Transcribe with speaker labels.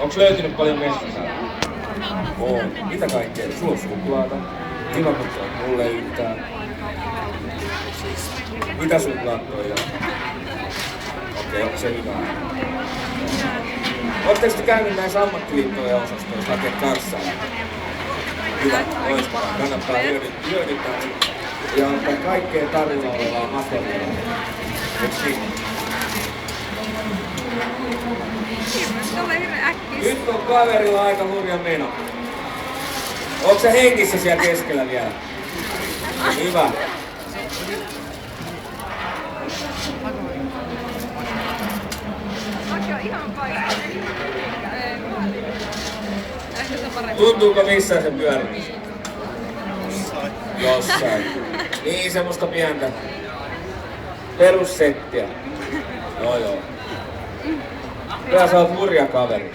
Speaker 1: Onks löytynyt paljon messuja? On. Mitä kaikkea? Sulla on suklaata. Kiva, kun sä mulle yhtään. Mitä suklaat toi on? Okei, onko se hyvä? Ootteko te käynyt näissä ammattiliittojen osastoissa hakea kanssaa? Hyvä, loistavaa. Kannattaa hyödyntää. Ja ottaa kaikkeen tarjolla olevaa materiaalia. Eiks niin? Nyt on kaverilla aika hurja meno. Onko sä hengissä siellä keskellä vielä? Hyvä. Tuntuuko missään sen pyörimistä? Jossain. Niin, semmoista pientä perussettiä. Joo. Kyllä sä oot hurja kaveri.